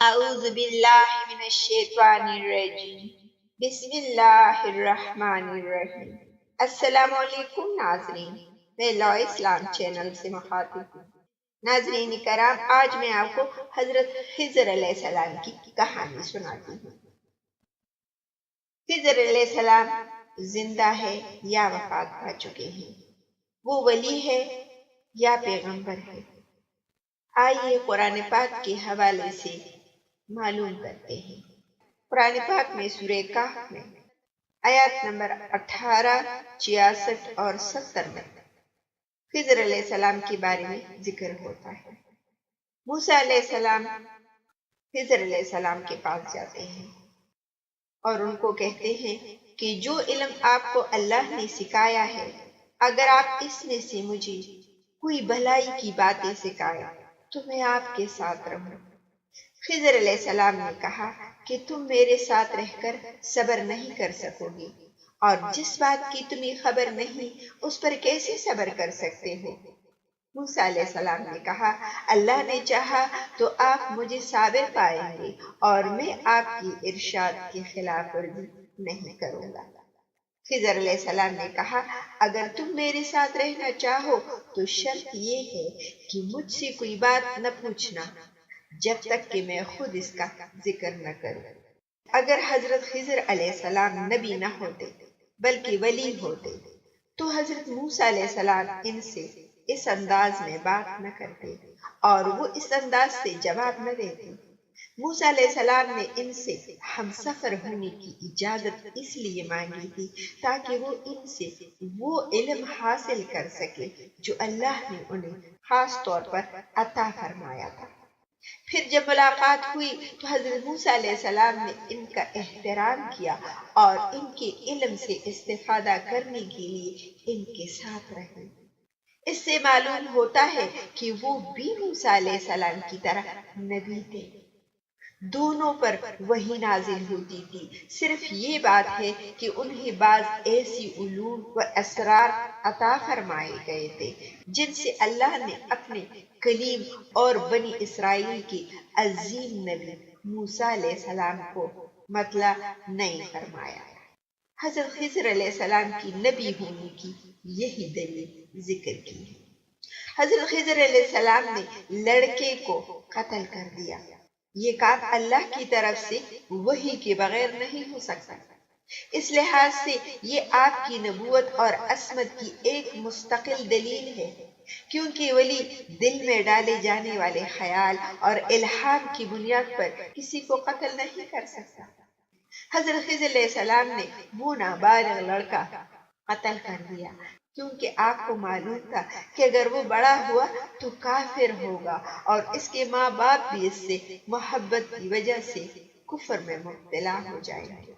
اعوذ باللہ من الشیطان الرجیم بسم اللہ الرحمن الرحیم۔ السلام علیکم ناظرین، میں لا اسلام چینل سے مخاطب ہوں۔ ناظرین کرام، آج میں آپ کو حضرت خضر علیہ السلام کی کہانی سناتی ہوں۔ خضر علیہ السلام زندہ ہے یا وفات پا چکے ہیں؟ وہ ولی ہے یا پیغمبر ہے؟ آئیے قرآن پاک کے حوالے سے معلوم کرتے ہیں۔ قرآن پاک میں سورہ کہف میں آیات نمبر 18، 66 اور 70 میں خضر علیہ السلام کے بارے میں ذکر ہوتا ہے۔ موسیٰ علیہ السلام خضر علیہ السلام کے پاس جاتے ہیں اور ان کو کہتے ہیں کہ جو علم آپ کو اللہ نے سکھایا ہے، اگر آپ اس میں سے مجھے کوئی بھلائی کی باتیں سکھائیں تو میں آپ کے ساتھ رہوں۔ خضر علیہ السلام نے کہا کہ تم میرے ساتھ رہ کر صبر نہیں کر سکو گی، اور جس بات کی تمہیں خبر نہیں اس پر کیسے صبر کر سکتے ہو؟ موسیٰ علیہ السلام نے کہا، اللہ نے چاہا تو آپ مجھے صابر پائیں گے اور میں آپ کی ارشاد کی خلاف ورزی نہیں کروں گا۔ خضر علیہ السلام نے کہا، اگر تم میرے ساتھ رہنا چاہو تو شرط یہ ہے کہ مجھ سے کوئی بات نہ پوچھنا جب تک کہ میں خود اس کا ذکر نہ کروں۔ اگر حضرت خضر علیہ السلام نبی نہ ہوتے بلکہ ولی ہوتے تو حضرت موسیٰ علیہ السلام ان سے اس انداز میں بات نہ کرتے اور وہ اس انداز سے جواب نہ دیتے۔ موسیٰ علیہ السلام نے ان سے ہم سفر ہونے کی اجازت اس لیے مانگی تھی تاکہ وہ ان سے وہ علم حاصل کر سکے جو اللہ نے انہیں خاص طور پر عطا فرمایا تھا۔ پھر جب ملاقات ہوئی تو حضرت موسیٰ علیہ السلام نے ان کا احترام کیا اور ان کے علم سے استفادہ کرنے کے لیے ان کے ساتھ رہے۔ اس سے معلوم ہوتا ہے کہ وہ بھی موسیٰ علیہ السلام کی طرح نبی تھے۔ دونوں پر وحی نازل ہوتی تھی، صرف یہ بات ہے کہ انہیں بعض ایسی علوم و اسرار عطا فرمائے گئے تھے جن سے اللہ نے اپنے کلیم اور بنی اسرائیل کے عظیم نبی موسیٰ علیہ السلام کو مطلع نہیں فرمایا۔ حضرت خضر علیہ السلام کی نبی ہونے کی یہی دلیل ذکر کی ہے۔ حضرت خضر علیہ السلام نے لڑکے کو قتل کر دیا۔ یہ کام اللہ کی طرف سے وحی کے بغیر نہیں ہو سکتا۔ اس لحاظ سے یہ آپ کی نبوت اور عصمت کی ایک مستقل دلیل ہے، کیونکہ ولی دل میں ڈالے جانے والے خیال اور الہام کی بنیاد پر کسی کو قتل نہیں کر سکتا۔ حضرت خضر علیہ السلام نے وہ نابالغ لڑکا قتل کر دیا کیونکہ آپ کو معلوم تھا کہ اگر وہ بڑا ہوا تو کافر ہوگا اور اس کے ماں باپ بھی اس سے محبت کی وجہ سے کفر میں مبتلا ہو جائیں گے۔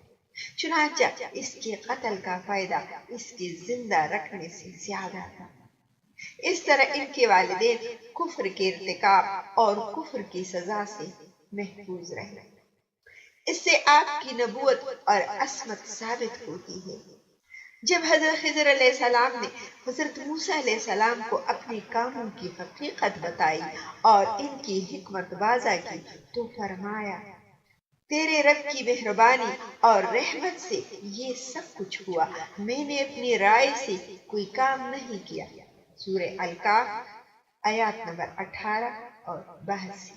چنانچہ اس کے قتل کا فائدہ اس کے زندہ رکھنے سے زیادہ تھا۔ اس طرح ان کے والدین کفر کے ارتکاب اور کفر کی سزا سے محفوظ رہے۔ اس سے آپ کی نبوت اور عصمت ثابت ہوتی ہے۔ جب حضرت خضر علیہ السلام نے حضرت موسیٰ علیہ السلام کو اپنے کاموں کی حقیقت بتائی اور ان کی حکمت واضح کی تو فرمایا، تیرے رب کی مہربانی اور رحمت سے یہ سب کچھ ہوا، میں نے اپنی رائے سے کوئی کام نہیں کیا۔ سورہ الکہف آیات نمبر 18 اور 82۔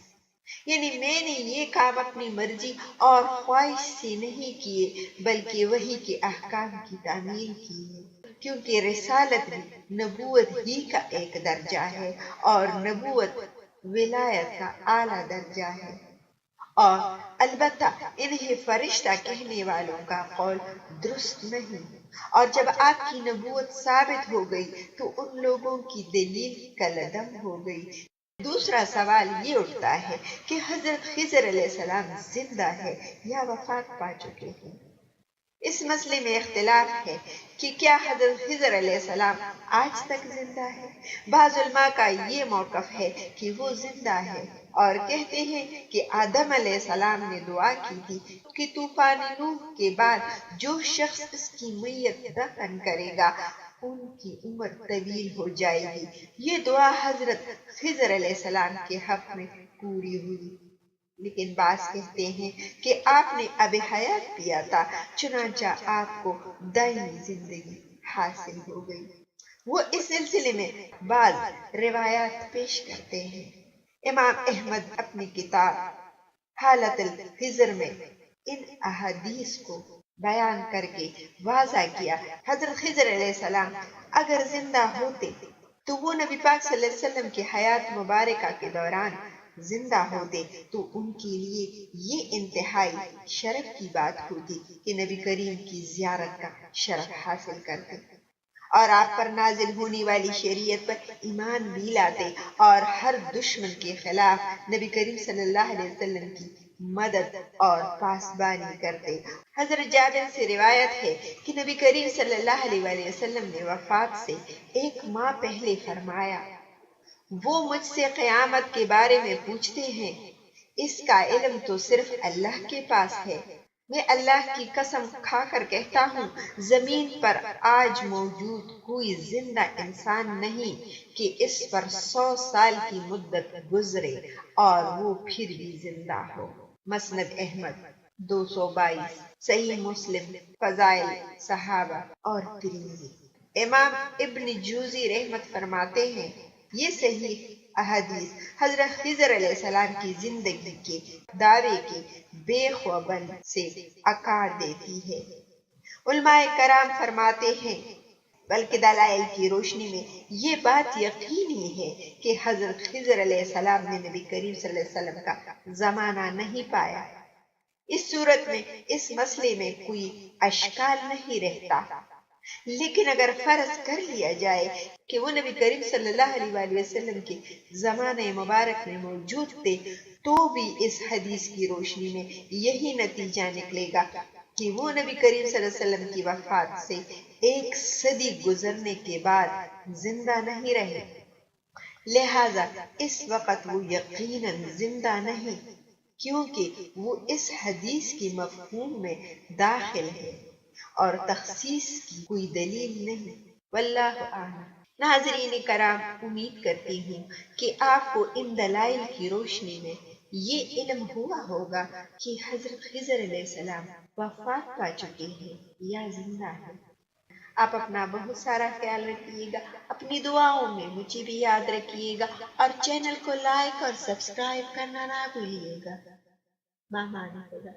یعنی میں نے یہ کام اپنی مرضی اور خواہش سے نہیں کیے بلکہ وحی کے احکام کی تعمیل کی ہے، کیونکہ رسالت بھی نبوت ہی کا ایک درجہ ہے اور نبوت ولایت کا اعلیٰ درجہ ہے، اور البتہ انہیں فرشتہ کہنے والوں کا قول درست نہیں، اور جب آپ کی نبوت ثابت ہو گئی تو ان لوگوں کی دلیل کالعدم ہو گئی۔ دوسرا سوال یہ اٹھتا ہے کہ حضرت خضر علیہ السلام زندہ ہے یا وفات پا چکے ہیں۔ اس مسئلے میں اختلاف ہے کہ کیا حضرت خضر علیہ السلام آج تک زندہ ہے۔ بعض علماء کا یہ موقف ہے کہ وہ زندہ ہے اور کہتے ہیں کہ آدم علیہ السلام نے دعا کی تھی کہ طوفان نوح کے بعد جو شخص اس کی میت دفن کرے گا ان کی عمر طویل ہو جائے گی۔ یہ دعا حضرت خضر علیہ السلام کے حق میں پوری ہوئی۔ لیکن بعض کہتے ہیں کہ آپ نے اب حیات پیا تھا، چنانچہ آپ کو دائمی زندگی حاصل ہو گئی۔ وہ اس سلسلے میں بعض روایات پیش کرتے ہیں۔ امام احمد اپنی کتاب حالت الخضر میں ان احادیث کو بیان کر کے واضح کیا۔ حضرت خضر علیہ السلام اگر زندہ ہوتے تو وہ نبی پاک صلی اللہ علیہ وسلم کی حیات مبارکہ کے دوران زندہ ہوتے تو ان کے لیے یہ انتہائی شرف کی بات ہوتی کہ نبی کریم کی زیارت کا شرف حاصل کرتے اور آپ پر نازل ہونے والی شریعت پر ایمان بھی لاتے اور ہر دشمن کے خلاف نبی کریم صلی اللہ علیہ وسلم کی مدد اور پاسبانی کرتے۔ حضرت جابر سے روایت ہے کہ نبی کریم صلی اللہ علیہ وسلم نے وفات سے 1 ماہ پہلے فرمایا، وہ مجھ سے قیامت کے بارے میں پوچھتے ہیں، اس کا علم تو صرف اللہ کے پاس ہے۔ میں اللہ کی قسم کھا کر کہتا ہوں، زمین پر آج موجود کوئی زندہ انسان نہیں کہ اس پر 100 سال کی مدت گزرے اور وہ پھر بھی زندہ ہو۔ مسند احمد 222، صحیح مسلم، فضائل صحابہ اور ترمذی۔ امام ابن جوزی رحمت فرماتے ہیں، یہ صحیح احادیث حضرت خضر علیہ السلام کی زندگی کے دعوے کے بے خوابن سے عکار دیتی ہے۔ علماء کرام فرماتے ہیں، بلکہ دلائل کی روشنی میں یہ بات یقینی ہے کہ حضرت خضر علیہ السلام نے نبی کریم صلی اللہ علیہ وسلم کا زمانہ نہیں پایا۔ اس صورت میں اس مسئلے میں کوئی اشکال نہیں رہتا، لیکن اگر فرض کر لیا جائے کہ وہ نبی کریم صلی اللہ علیہ وسلم کے زمانہ مبارک میں موجود تھے تو بھی اس حدیث کی روشنی میں یہی نتیجہ نکلے گا کہ وہ نبی کریم صلی اللہ علیہ وسلم کی وفات سے 1 صدی گزرنے کے بعد زندہ نہیں رہے، لہذا اس وقت وہ یقیناً زندہ نہیں، کیونکہ وہ اس حدیث کی مفہوم میں داخل ہے اور تخصیص کی کوئی دلیل نہیں۔ واللہ اعلم۔ ناظرین کرام، امید کرتی ہوں کہ آپ کو ان دلائل کی روشنی میں یہ علم ہوا ہوگا کہ حضرت خضر علیہ السلام وفات پا چکے ہیں یا زندہ ہیں۔ آپ اپنا بہت سارا خیال رکھیے گا، اپنی دعاؤں میں مجھے بھی یاد رکھیے گا اور چینل کو لائک اور سبسکرائب کرنا نہ بھولیے گا۔ ماں خدا۔